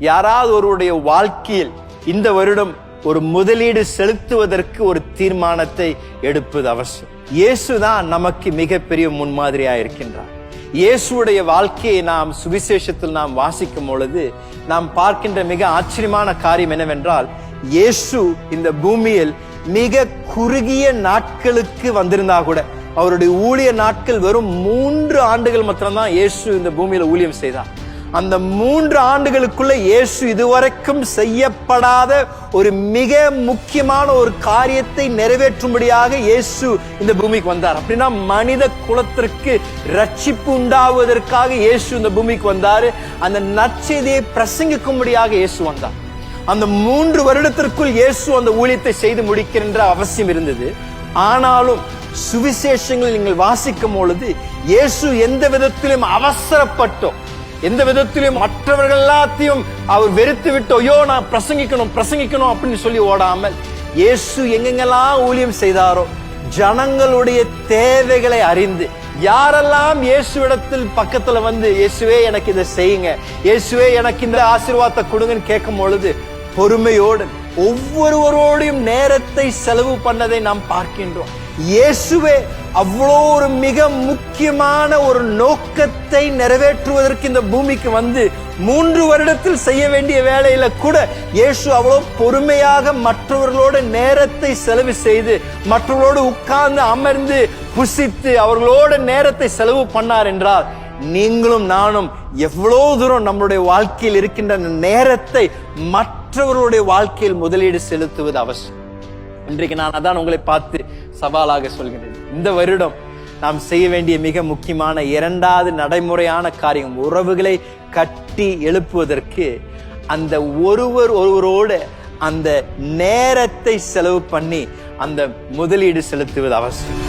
யாராவது ஒருவருடைய வாழ்க்கையில் இந்த வருடம் ஒரு முதலீடு செலுத்துவதற்கு ஒரு தீர்மானத்தை எடுப்பது அவசியம். இயேசுதான் நமக்கு மிகப்பெரிய முன்மாதிரியா இருக்கின்றார். இயேசுடைய வாழ்க்கையை நாம் சுவிசேஷத்தில் நாம் வாசிக்கும் பொழுது நாம் பார்க்கின்ற மிக ஆச்சரியமான காரியம் என்னவென்றால், இயேசு இந்த பூமியில் மிக குறுகிய நாட்களுக்கு வந்திருந்தா கூட, அவருடைய ஊழிய நாட்கள் வெறும் 3 ஆண்டுகள் மாத்திரம்தான் இயேசு இந்த பூமியில ஊழியம் செய்தார். அந்த 3 ஆண்டுகளுக்குள்ள இயேசு இதுவரைக்கும் செய்யப்படாத ஒரு மிக முக்கியமான ஒரு காரியத்தை நிறைவேற்றும்படியாக இயேசு இந்த பூமிக்கு வந்தார். அப்படின்னா மனித குலத்திற்கு ரட்சிப்பு உண்டாவதற்காக இயேசு இந்த பூமிக்கு வந்தாரு. அந்த நற்செய்தியை பிரசங்கிக்கும்படியாக இயேசு வந்தார். அந்த 3 வருடத்திற்குள் இயேசு அந்த ஊழியத்தை செய்து முடிக்கின்ற அவசியம் இருந்தது. ஆனாலும் சுவிசேஷங்களில் நீங்கள் வாசிக்கும் பொழுது இயேசு எந்த விதத்திலும் அவசரப்பட்டோ, எந்த விதத்திலும் மற்றவர்கள் எல்லாத்தையும் அவர் வெறுத்து விட்டு, ஐயோ நான் பிரசங்கிக்கணும் அப்படின்னு சொல்லி ஓடாமல், இயேசு எங்கெங்கெல்லாம் ஊழியம் செய்தாரோ ஜனங்களுடைய தேவைகளை அறிந்து, யாரெல்லாம் இயேசுவிடத்தில் பக்கத்துல வந்து இயேசுவே எனக்கு இதை செய்யுங்க, இயேசுவே எனக்கு இந்த ஆசீர்வாதத்தை கொடுங்கன்னு கேட்கும் பொழுது பொறுமையோடு ஒவ்வொருவரோடையும் நேரத்தை செலவு பண்ணதை நாம் பார்க்கின்றோம். இயேசுவே அவ்வளோ ஒரு மிக முக்கியமான ஒரு நோக்கத்தை நிறைவேற்றுவதற்கு இந்த பூமிக்கு வந்து 3 வருடத்தில் செய்ய வேண்டிய வேலையில கூட இயேசு அவ்வளோ பொறுமையாக மற்றவர்களோட நேரத்தை செலவு செய்து, மற்றவர்களோடு உட்கார்ந்து அமர்ந்து புசித்து அவர்களோட நேரத்தை செலவு பண்ணார் என்றால், நீங்களும் நானும் எவ்வளவு தூரம் நம்மளுடைய வாழ்க்கையில் இருக்கின்ற நேரத்தை மற்றவர்களுடைய வாழ்க்கையில் முதலீடு செலுத்துவது அவசியம். இன்றைக்கு நான் அதான் உங்களை பார்த்து சவாலாக சொல்கிறேன். இந்த வருடம் நாம் செய்ய வேண்டிய மிக முக்கியமான 2வது நடைமுறையான காரியம், உறவுகளை கட்டி எழுப்புவதற்கு அந்த ஒருவரோடு அந்த நேரத்தை செலவு பண்ணி அந்த முதலீடு செலுத்துவது அவசியம்.